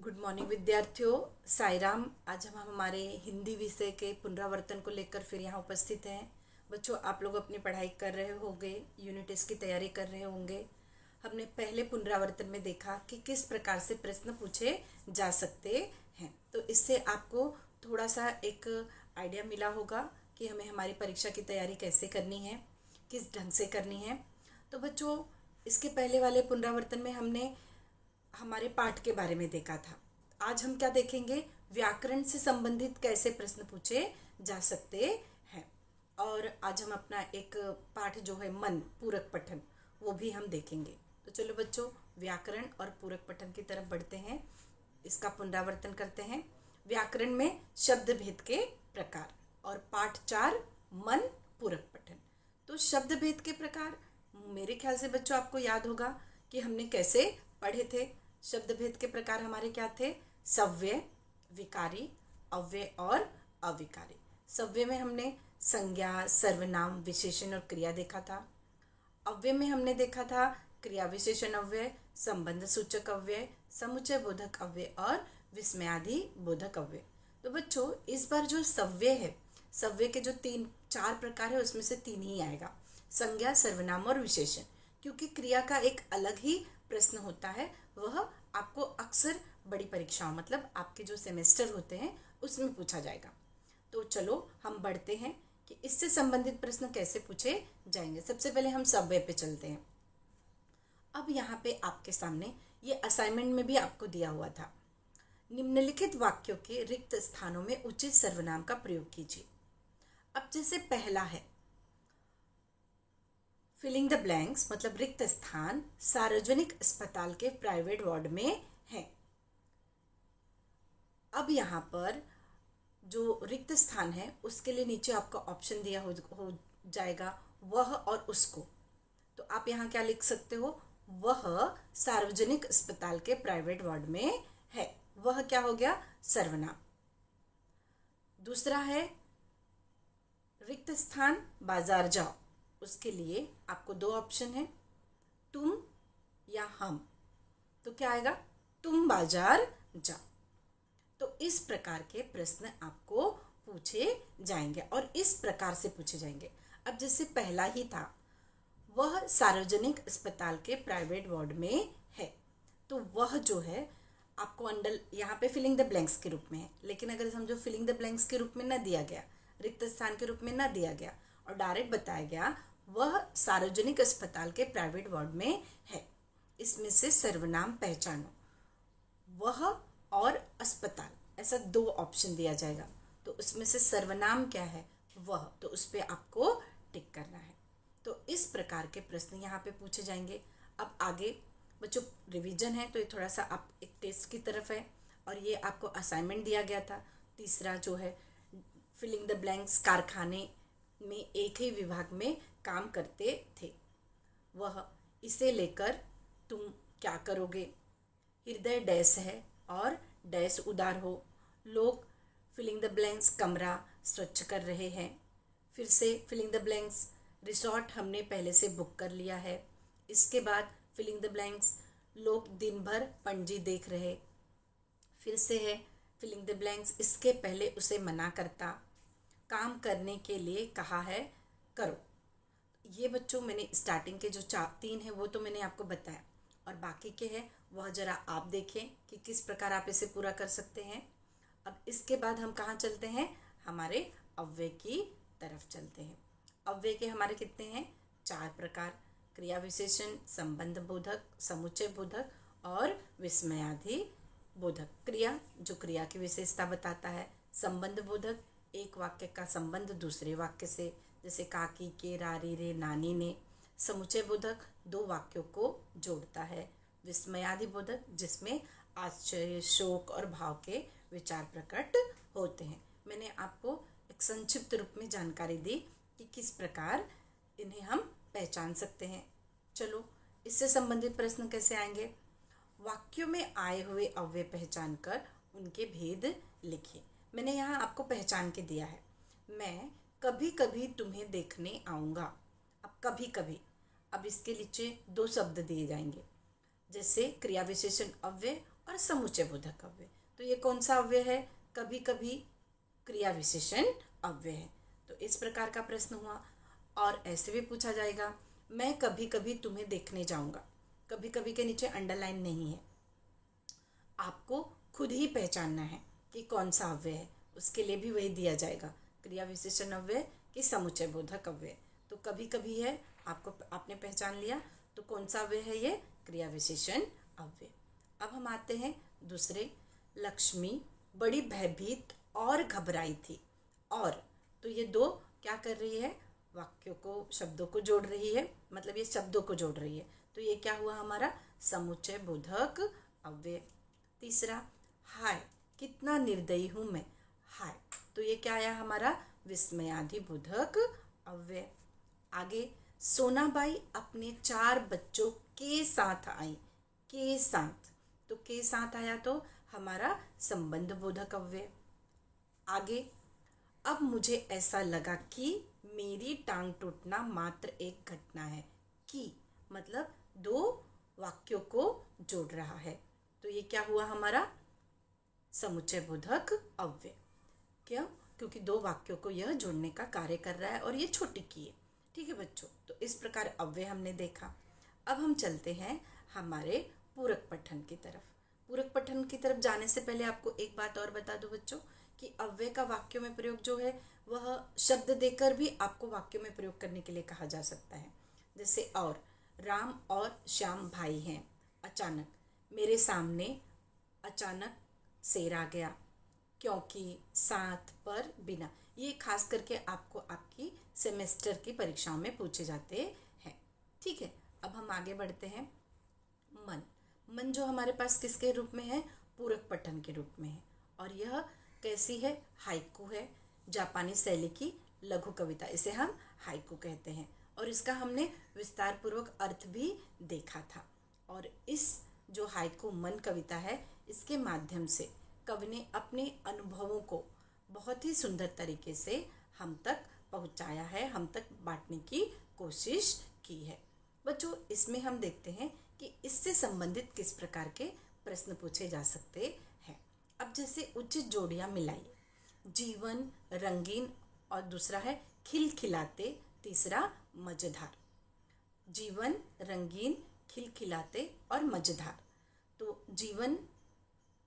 Good morning विद्यार्थियों। साई राम। आज हम हमारे हिंदी विषय के पुनरावर्तन को लेकर फिर यहाँ उपस्थित हैं। बच्चों, आप लोग अपनी पढ़ाई कर रहे होंगे, यूनिट टेस्ट की तैयारी कर रहे होंगे। हमने पहले पुनरावर्तन में देखा कि किस प्रकार से प्रश्न पूछे जा सकते हैं, तो इससे आपको थोड़ा सा एक आइडिया मिला होगा कि हमें हमारी परीक्षा की तैयारी कैसे करनी है, किस ढंग से करनी है। तो बच्चों, इसके पहले वाले पुनरावर्तन में हमने हमारे पाठ के बारे में देखा था। आज हम क्या देखेंगे? व्याकरण से संबंधित कैसे प्रश्न पूछे जा सकते हैं। और आज हम अपना एक पाठ जो है मन पूरक पठन, वो भी हम देखेंगे। तो चलो बच्चों, व्याकरण और पूरक पठन की तरफ बढ़ते हैं। इसका पुनरावर्तन करते हैं। व्याकरण में शब्द भेद के प्रकार और पाठ 4 मन पूरक पठन। तो शब्द भेद के प्रकार मेरे ख्याल से बच्चों आपको याद होगा कि हमने कैसे पढ़े थे। शब्द भेद के प्रकार हमारे क्या थे? सव्य, विकारी, अव्यय और अविकारी। सव्य में हमने संज्ञा, सर्वनाम, विशेषण और क्रिया देखा था। अव्यय में हमने देखा था क्रिया विशेषण अव्यय, संबंध सूचक अव्यय, समुच्चय बोधक अव्यय और विस्मयादि बोधक अव्यय। तो बच्चों, इस बार जो सव्य है, सव्य के जो 3-4 प्रकार है उसमें से 3 ही आएगा, संज्ञा, सर्वनाम और विशेषण। क्योंकि क्रिया का एक अलग ही प्रश्न होता है, वह आपको अक्सर बड़ी परीक्षाओं मतलब आपके जो सेमेस्टर होते हैं उसमें पूछा जाएगा। तो चलो हम बढ़ते हैं कि इससे संबंधित प्रश्न कैसे पूछे जाएंगे। सबसे पहले हम सव्य पे चलते हैं। अब यहाँ पे आपके सामने ये असाइनमेंट में भी आपको दिया हुआ था। निम्नलिखित वाक्यों के रिक्त स्थानों में उचित सर्वनाम का प्रयोग कीजिए। अब जैसे पहला है फिलिंग द ब्लैंक्स, मतलब रिक्त स्थान सार्वजनिक अस्पताल के प्राइवेट वार्ड में है। अब यहाँ पर जो रिक्त स्थान है उसके लिए नीचे आपका ऑप्शन दिया हो जाएगा वह और उसको। तो आप यहाँ क्या लिख सकते हो? वह सार्वजनिक अस्पताल के प्राइवेट वार्ड में है। वह क्या हो गया? सर्वनाम। दूसरा है रिक्त स्थान बाजार जाओ, उसके लिए आपको 2 ऑप्शन है, तुम या हम। तो क्या आएगा? तुम बाजार जाओ। तो इस प्रकार के प्रश्न आपको पूछे जाएंगे और इस प्रकार से पूछे जाएंगे। अब जैसे पहला ही था, वह सार्वजनिक अस्पताल के प्राइवेट वार्ड में है। तो वह जो है आपको अंडर यहाँ पे फिलिंग द ब्लैंक्स के रूप में है, लेकिन अगर समझो फिलिंग द ब्लैंक्स के रूप में न दिया गया, रिक्त स्थान के रूप में न दिया गया और डायरेक्ट बताया गया वह सार्वजनिक अस्पताल के प्राइवेट वार्ड में है, इसमें से सर्वनाम पहचानो। वह और अस्पताल, ऐसा 2 ऑप्शन दिया जाएगा। तो उसमें से सर्वनाम क्या है? वह। तो उस पर आपको टिक करना है। तो इस प्रकार के प्रश्न यहाँ पे पूछे जाएंगे। अब आगे बच्चों रिवीजन है, तो ये थोड़ा सा आप एक टेस्ट की तरफ है और ये आपको असाइनमेंट दिया गया था। तीसरा जो है फिलिंग द ब्लैंक्स, कारखाने में एक ही विभाग में काम करते थे वह, इसे लेकर तुम क्या करोगे? हृदय डैश है और डैश उदार हो। लोग फिलिंग द ब्लैंक्स कमरा स्वच्छ कर रहे हैं। फिर से फिलिंग द ब्लैंक्स रिसोर्ट हमने पहले से बुक कर लिया है। इसके बाद फिलिंग द ब्लैंक्स लोग दिन भर पणजी देख रहे। फिर से है फिलिंग द ब्लैंक्स इसके पहले उसे मना करता। काम करने के लिए कहा है, करो। ये बच्चों मैंने स्टार्टिंग के जो 3 है वो तो मैंने आपको बताया, और बाकी के हैं वह जरा आप देखें कि किस प्रकार आप इसे पूरा कर सकते हैं। अब इसके बाद हम कहाँ चलते हैं? हमारे अव्यय की तरफ चलते हैं। अव्यय के हमारे कितने हैं? 4 प्रकार, क्रिया विशेषण, संबंध बोधक, समुच्चय बोधक और विस्मयादि बोधक। क्रिया जो क्रिया की विशेषता बताता है, संबंध बोधक एक वाक्य का संबंध दूसरे वाक्य से, जैसे काकी के, रारी रे, नानी ने। समुच्चय बोधक 2 वाक्यों को जोड़ता है। विस्मयादि बोधक जिसमें आश्चर्य, शोक और भाव के विचार प्रकट होते हैं। मैंने आपको एक संक्षिप्त रूप में जानकारी दी कि किस प्रकार इन्हें हम पहचान सकते हैं। चलो इससे संबंधित प्रश्न कैसे आएंगे? वाक्यों में आए हुए अव्यय पहचान कर उनके भेद लिखिए। मैंने यहाँ आपको पहचान के दिया है, मैं कभी कभी तुम्हें देखने आऊँगा। अब कभी कभी, अब इसके नीचे 2 शब्द दिए जाएंगे, जैसे क्रिया विशेषण अव्यय और समुच्चय बोधक अव्यय। तो ये कौन सा अव्यय है? कभी कभी क्रिया विशेषण अव्यय है। तो इस प्रकार का प्रश्न हुआ। और ऐसे भी पूछा जाएगा, मैं कभी कभी तुम्हें देखने जाऊंगा। कभी कभी के नीचे अंडरलाइन नहीं है, आपको खुद ही पहचानना है कि कौन सा अव्यय है। उसके लिए भी वही दिया जाएगा, क्रिया विशेषण अव्यय कि समुच्चय बोधक अव्यय। तो कभी कभी है, आपने पहचान लिया। तो कौन सा अव्यय है ये? क्रिया विशेषण अव्यय। अब हम आते हैं दूसरे। लक्ष्मी बड़ी भयभीत और घबराई थी। और तो ये दो क्या कर रही है? वाक्यों को, शब्दों को जोड़ रही है, मतलब ये शब्दों को जोड़ रही है। तो ये क्या हुआ हमारा? समुच्चय बोधक अव्यय। तीसरा, हाय कितना निर्दयी हूं मैं। हाय, तो ये क्या आया हमारा? विस्मयादि बोधक अव्यय। आगे, सोनाबाई अपने 4 बच्चों के साथ आई। के साथ, तो के साथ आया तो हमारा संबंध बोधक अव्यय। आगे, अब मुझे ऐसा लगा कि मेरी टांग टूटना मात्र एक घटना है। कि मतलब दो वाक्यों को जोड़ रहा है। तो ये क्या हुआ हमारा? समुच्चय बोधक अव्यय। क्यों? क्योंकि दो वाक्यों को यह जोड़ने का कार्य कर रहा है और ये छोटी की है। ठीक है बच्चों, तो इस प्रकार अव्यय हमने देखा। अब हम चलते हैं हमारे पूरक पठन की तरफ। पूरक पठन की तरफ जाने से पहले आपको एक बात और बता दूं बच्चों कि अव्यय का वाक्यों में प्रयोग जो है वह शब्द देकर भी आपको वाक्यों में प्रयोग करने के लिए कहा जा सकता है। जैसे, और राम और श्याम भाई हैं। अचानक, मेरे सामने अचानक शेर आ गया। क्योंकि, साथ, पर, बिना। ये खास करके आपको आपकी सेमेस्टर की परीक्षाओं में पूछे जाते हैं। ठीक है, अब हम आगे बढ़ते हैं। मन। मन जो हमारे पास किसके रूप में है? पूरक पठन के रूप में है। और यह कैसी है? हाइकू है, जापानी शैली की लघु कविता। इसे हम हाइकू कहते हैं। और इसका हमने विस्तार पूर्वक अर्थ भी देखा था। और इस जो हाइकू मन कविता है, इसके माध्यम से कवि ने अपने अनुभवों को बहुत ही सुंदर तरीके से हम तक पहुंचाया है, हम तक बांटने की कोशिश की है। बच्चों, इसमें हम देखते हैं कि इससे संबंधित किस प्रकार के प्रश्न पूछे जा सकते हैं। अब जैसे उचित जोड़ियां मिलाइए। जीवन रंगीन और दूसरा है खिलखिलाते, तीसरा मजेदार। जीवन रंगीन, खिलखिलाते और मजेदार। तो जीवन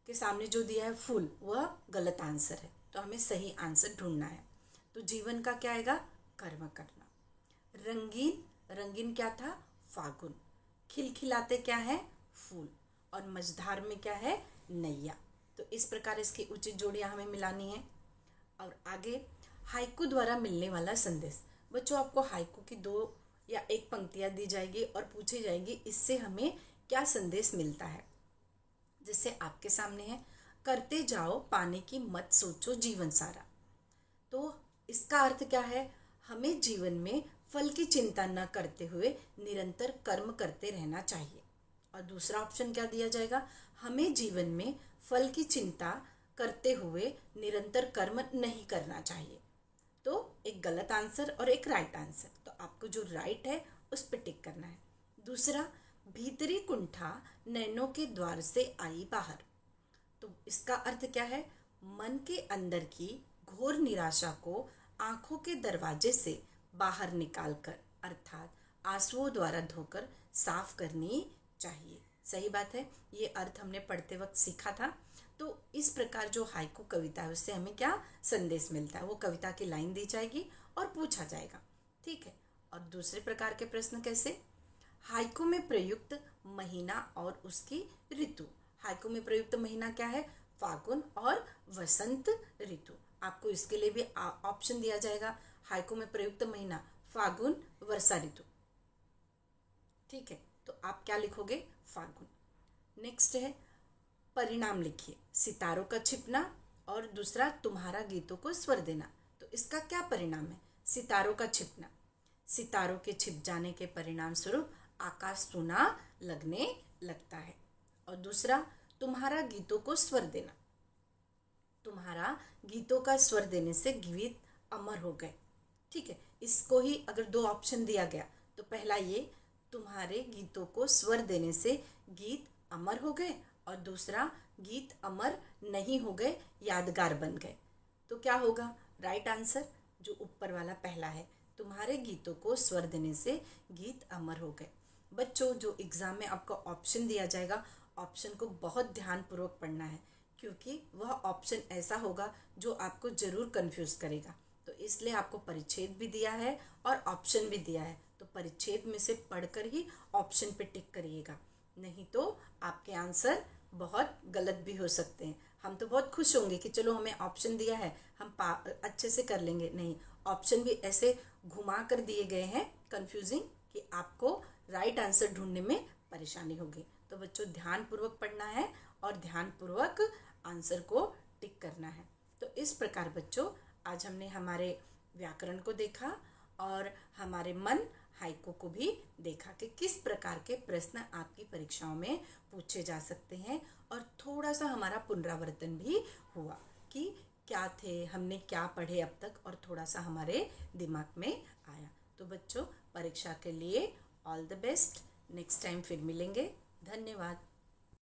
के सामने जो दिया है फूल, वह गलत आंसर है। तो हमें सही आंसर ढूंढना है। तो जीवन का क्या आएगा? कर्म करना। रंगीन, रंगीन क्या था? फागुन। खिलखिलाते क्या है? फूल। और मझधार में क्या है? नैया। तो इस प्रकार इसकी उचित जोड़ियां हमें मिलानी है। और आगे, हाइकू द्वारा मिलने वाला संदेश। बच्चों, आपको हाइकू की 2 या 1 पंक्तियां दी जाएगी और पूछी जाएगी इससे हमें क्या संदेश मिलता है। जैसे आपके सामने है, करते जाओ पाने की मत सोचो जीवन सारा। तो इसका अर्थ क्या है? हमें जीवन में फल की चिंता न करते हुए निरंतर कर्म करते रहना चाहिए। और दूसरा ऑप्शन क्या दिया जाएगा? हमें जीवन में फल की चिंता करते हुए निरंतर कर्म नहीं करना चाहिए। तो एक गलत आंसर और एक राइट आंसर। तो आपको जो राइट है उस पर टिक करना है। दूसरा, भीतरी कुंठा नैनों के द्वार से आई बाहर। तो इसका अर्थ क्या है? मन के अंदर की घोर निराशा को आंखों के दरवाजे से बाहर निकालकर, अर्थात आंसुओं द्वारा धोकर साफ करनी चाहिए। सही बात है, ये अर्थ हमने पढ़ते वक्त सीखा था। तो इस प्रकार जो हाइकू कविता है उससे हमें क्या संदेश मिलता है, वो कविता की लाइन दी जाएगी और पूछा जाएगा। ठीक है। और दूसरे प्रकार के प्रश्न कैसे? हाइकू में प्रयुक्त महीना और उसकी ऋतु। हाइकू में प्रयुक्त महीना क्या है? फागुन और वसंत ऋतु। आपको इसके लिए भी ऑप्शन दिया जाएगा। हाइकू में प्रयुक्त महीना फागुन, वर्षा ऋतु। ठीक है, तो आप क्या लिखोगे? फागुन। नेक्स्ट है, परिणाम लिखिए। सितारों का छिपना और दूसरा तुम्हारा गीतों को स्वर देना। तो इसका क्या परिणाम है? सितारों का छिपना। सितारों के छिप जाने के परिणाम स्वरूप आकाश सूना लगने लगता है। और दूसरा, तुम्हारा गीतों को स्वर देना। तुम्हारा गीतों का स्वर देने से गीत अमर हो गए। ठीक है, इसको ही अगर 2 ऑप्शन दिया गया तो पहला ये, तुम्हारे गीतों को स्वर देने से गीत अमर हो गए, और दूसरा, गीत अमर नहीं हो गए, यादगार बन गए। तो क्या होगा राइट आंसर? जो ऊपर वाला पहला है, तुम्हारे गीतों को स्वर देने से गीत अमर हो गए। बच्चों, जो एग्जाम में आपको ऑप्शन दिया जाएगा, ऑप्शन को बहुत ध्यानपूर्वक पढ़ना है, क्योंकि वह ऑप्शन ऐसा होगा जो आपको जरूर कंफ्यूज करेगा। तो इसलिए आपको परिच्छेद भी दिया है और ऑप्शन भी दिया है, तो परिच्छेद में से पढ़कर ही ऑप्शन पे टिक करिएगा, नहीं तो आपके आंसर बहुत गलत भी हो सकते हैं। हम तो बहुत खुश होंगे कि चलो हमें ऑप्शन दिया है, हम अच्छे से कर लेंगे। नहीं, ऑप्शन भी ऐसे घुमा कर दिए गए हैं कंफ्यूजिंग कि आपको राइट आंसर ढूंढने में परेशानी होगी। तो बच्चों, ध्यानपूर्वक पढ़ना है और ध्यानपूर्वक आंसर को टिक करना है। तो इस प्रकार बच्चों, आज हमने हमारे व्याकरण को देखा और हमारे मन हाइको को भी देखा कि किस प्रकार के प्रश्न आपकी परीक्षाओं में पूछे जा सकते हैं, और थोड़ा सा हमारा पुनरावर्तन भी हुआ कि क्या थे, हमने क्या पढ़े अब तक, और थोड़ा सा हमारे दिमाग में आया। तो बच्चों, परीक्षा के लिए all the best. Next time फिर मिलेंगे। धन्यवाद।